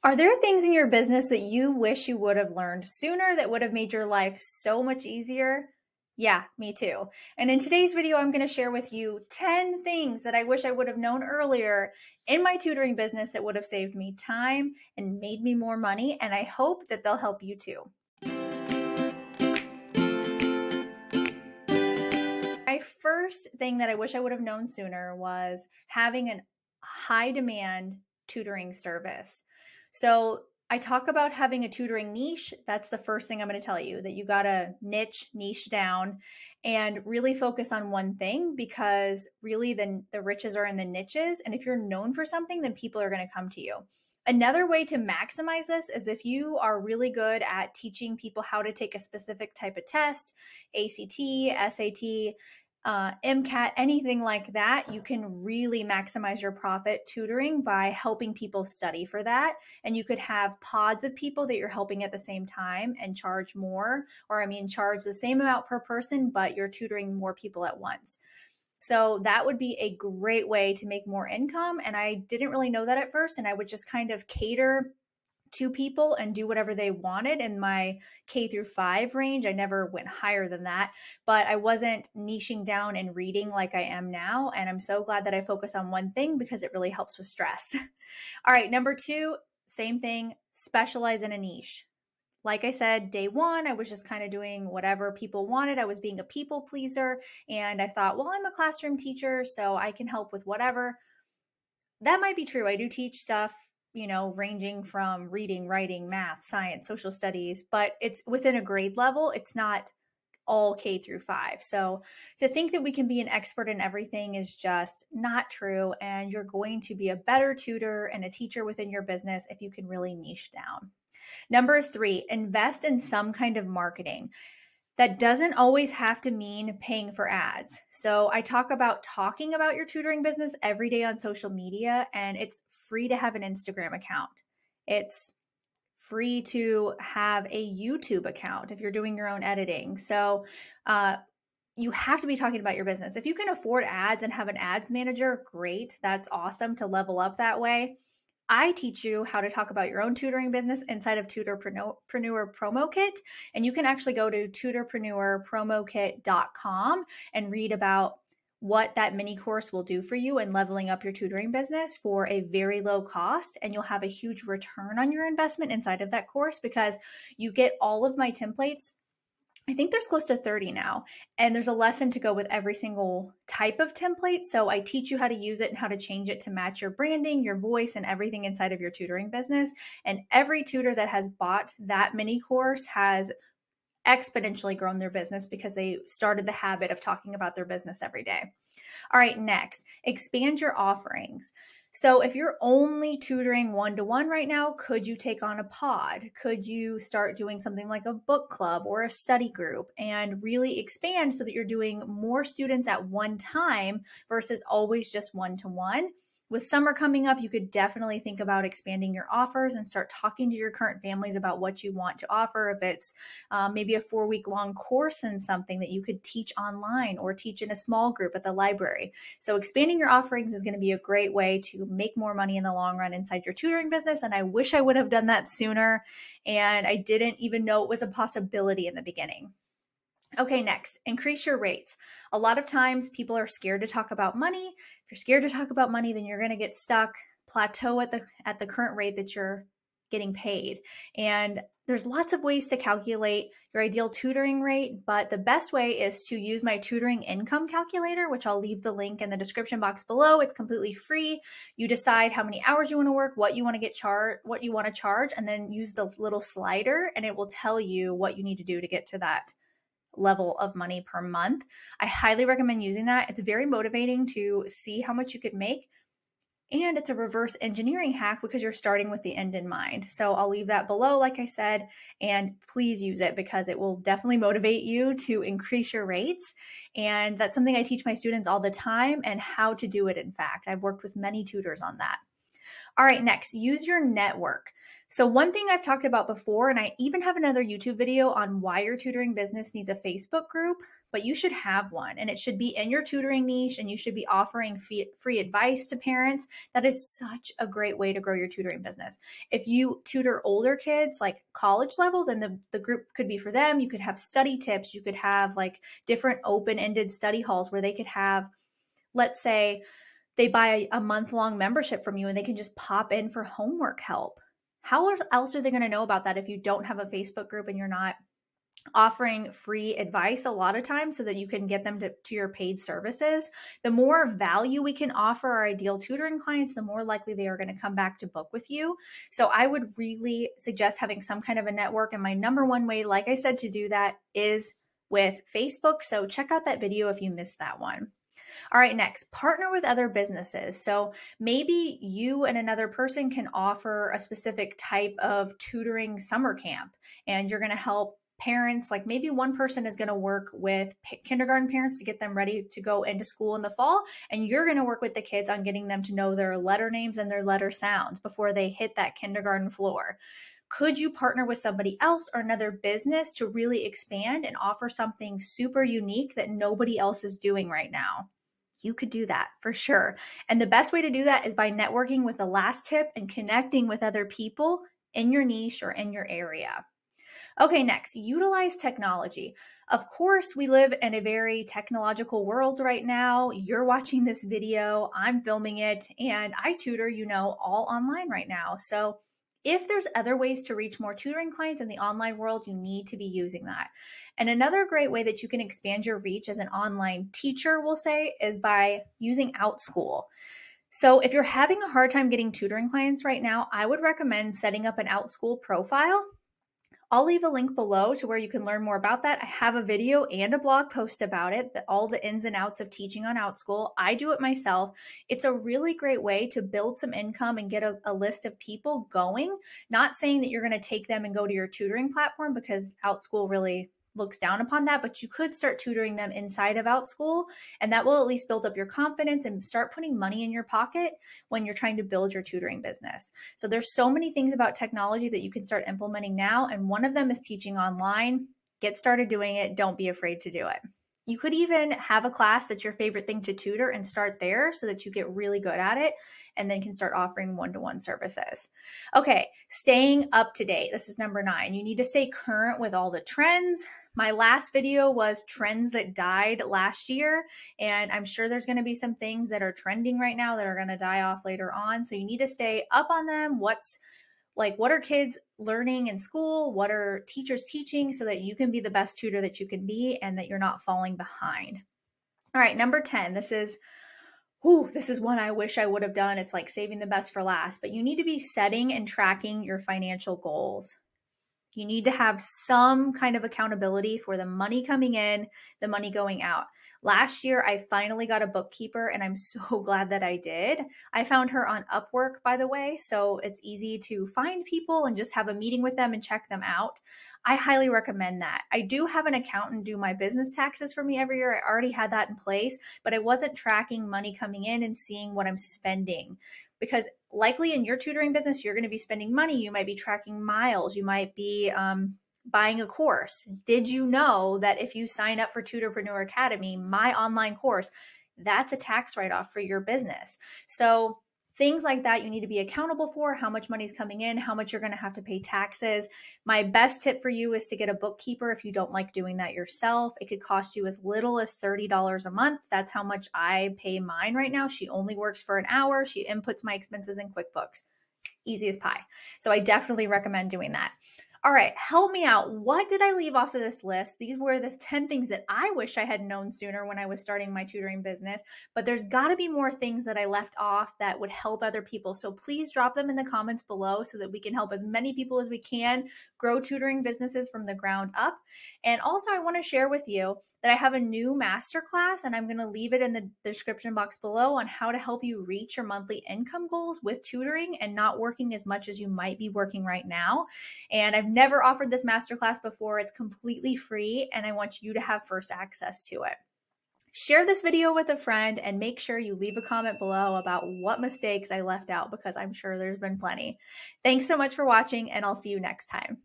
Are there things in your business that you wish you would have learned sooner that would have made your life so much easier? Yeah, me too. And in today's video, I'm going to share with you 10 things that I wish I would have known earlier in my tutoring business that would have saved me time and made me more money. And I hope that they'll help you too. My first thing that I wish I would have known sooner was having a high demand tutoring service. So I talk about having a tutoring niche. That's the first thing I'm going to tell you, that you got to niche down and really focus on one thing, because really the riches are in the niches. And if you're known for something, then people are going to come to you. Another way to maximize this is if you are really good at teaching people how to take a specific type of test, ACT, SAT, MCAT, anything like that, you can really maximize your profit tutoring by helping people study for that. And you could have pods of people that you're helping at the same time and charge more, or charge the same amount per person, but you're tutoring more people at once. So that would be a great way to make more income. And I didn't really know that at first. And I would just kind of cater to people and do whatever they wanted in my K-5 range. I never went higher than that, but I wasn't niching down and reading like I am now. And I'm so glad that I focus on one thing because it really helps with stress. All right, number two, same thing, specialize in a niche. Like I said, day one, I was just kind of doing whatever people wanted. I was being a people pleaser. And I thought, well, I'm a classroom teacher, so I can help with whatever. That might be true. I do teach stuff, ranging from reading, writing, math, science, social studies, but it's within a grade level. It's not all K-5. So to think that we can be an expert in everything is just not true. And you're going to be a better tutor and a teacher within your business if you can really niche down. Number three, invest in some kind of marketing. That doesn't always have to mean paying for ads. So I talk about talking about your tutoring business every day on social media, and it's free to have an Instagram account. It's free to have a YouTube account if you're doing your own editing. So you have to be talking about your business. If you can afford ads and have an ads manager, great. That's awesome to level up that way. I teach you how to talk about your own tutoring business inside of Tutorpreneur Promo Kit. And you can actually go to tutorpreneurpromokit.com and read about what that mini course will do for you in leveling up your tutoring business for a very low cost. And you'll have a huge return on your investment inside of that course because you get all of my templates. I think there's close to 30 now, and there's a lesson to go with every single type of template. So I teach you how to use it and how to change it to match your branding, your voice, and everything inside of your tutoring business. And every tutor that has bought that mini course has exponentially grown their business because they started the habit of talking about their business every day. All right, next, expand your offerings. So if you're only tutoring one-to-one right now, could you take on a pod? Could you start doing something like a book club or a study group and really expand so that you're doing more students at one time versus always just one-to-one? With summer coming up, you could definitely think about expanding your offers and start talking to your current families about what you want to offer. If it's maybe a 4-week-long course in something that you could teach online or teach in a small group at the library. So expanding your offerings is going to be a great way to make more money in the long run inside your tutoring business. And I wish I would have done that sooner. And I didn't even know it was a possibility in the beginning. Okay, next, increase your rates. A lot of times people are scared to talk about money. If you're scared to talk about money, then you're going to get stuck, plateau at the current rate that you're getting paid. And there's lots of ways to calculate your ideal tutoring rate, but the best way is to use my tutoring income calculator, which I'll leave the link in the description box below. It's completely free. You decide how many hours you want to work, what you want to what you want to charge, and then use the little slider, and it will tell you what you need to do to get to that level of money per month. I highly recommend using that. It's very motivating to see how much you could make. And it's a reverse engineering hack because you're starting with the end in mind. So I'll leave that below, like I said, and please use it because it will definitely motivate you to increase your rates. And that's something I teach my students all the time and how to do it. In fact, I've worked with many tutors on that. All right, next, use your network. So one thing I've talked about before, and I even have another YouTube video on why your tutoring business needs a Facebook group, but you should have one, and it should be in your tutoring niche, and you should be offering free advice to parents. That is such a great way to grow your tutoring business. If you tutor older kids, like college level, then the group could be for them. You could have study tips. You could have like different open-ended study halls where they could have, let's say, they buy a month-long membership from you and they can just pop in for homework help. How else are they going to know about that if you don't have a Facebook group and you're not offering free advice a lot of times so that you can get them to your paid services? The more value we can offer our ideal tutoring clients, the more likely they are going to come back to book with you. So I would really suggest having some kind of a network. And my number one way, like I said, to do that is with Facebook. So check out that video if you missed that one. All right, next, partner with other businesses. So maybe you and another person can offer a specific type of tutoring summer camp, and you're going to help parents. Like maybe one person is going to work with kindergarten parents to get them ready to go into school in the fall, and you're going to work with the kids on getting them to know their letter names and their letter sounds before they hit that kindergarten floor. Could you partner with somebody else or another business to really expand and offer something super unique that nobody else is doing right now? You could do that for sure. And the best way to do that is by networking with the last tip and connecting with other people in your niche or in your area. Okay, next, utilize technology. Of course, we live in a very technological world right now. You're watching this video, I'm filming it, and I tutor, all online right now. So if there's other ways to reach more tutoring clients in the online world, you need to be using that. And another great way that you can expand your reach as an online teacher, we'll say, is by using OutSchool. So if you're having a hard time getting tutoring clients right now, I would recommend setting up an OutSchool profile. I'll leave a link below to where you can learn more about that. I have a video and a blog post about it, all the ins and outs of teaching on OutSchool. I do it myself. It's a really great way to build some income and get a list of people going. Not saying that you're going to take them and go to your tutoring platform, because OutSchool really looks down upon that, but you could start tutoring them inside of OutSchool, and that will at least build up your confidence and start putting money in your pocket when you're trying to build your tutoring business. So there's so many things about technology that you can start implementing now, and one of them is teaching online. Get started doing it. Don't be afraid to do it. You could even have a class that's your favorite thing to tutor and start there so that you get really good at it and then can start offering one-to-one services. Okay, staying up to date. This is number 9. You need to stay current with all the trends. My last video was trends that died last year, and I'm sure there's going to be some things that are trending right now that are going to die off later on. So you need to stay up on them. What are kids learning in school? What are teachers teaching, so that you can be the best tutor that you can be and that you're not falling behind. All right, number 10. This is one I wish I would have done. It's like saving the best for last, but you need to be setting and tracking your financial goals. You need to have some kind of accountability for the money coming in, the money going out. Last year, I finally got a bookkeeper, and I'm so glad that I did. I found her on Upwork, by the way, so it's easy to find people and just have a meeting with them and check them out. I highly recommend that. I do have an accountant do my business taxes for me every year. I already had that in place, but I wasn't tracking money coming in and seeing what I'm spending. Because likely in your tutoring business, you're going to be spending money. You might be tracking miles. You might be buying a course. Did you know that if you sign up for Tutorpreneur Academy, my online course, that's a tax write-off for your business? So things like that you need to be accountable for, how much money is coming in, how much you're going to have to pay taxes. My best tip for you is to get a bookkeeper if you don't like doing that yourself. It could cost you as little as $30 a month. That's how much I pay mine right now. She only works for an hour. She inputs my expenses in QuickBooks. Easy as pie. So I definitely recommend doing that. All right, help me out. What did I leave off of this list? These were the 10 things that I wish I had known sooner when I was starting my tutoring business, but there's got to be more things that I left off that would help other people. So please drop them in the comments below so that we can help as many people as we can grow tutoring businesses from the ground up. And also, I want to share with you that I have a new masterclass, and I'm going to leave it in the description box below, on how to help you reach your monthly income goals with tutoring and not working as much as you might be working right now. And I've never offered this masterclass before. It's completely free, and I want you to have first access to it. Share this video with a friend, and make sure you leave a comment below about what mistakes I left out, because I'm sure there's been plenty. Thanks so much for watching, and I'll see you next time.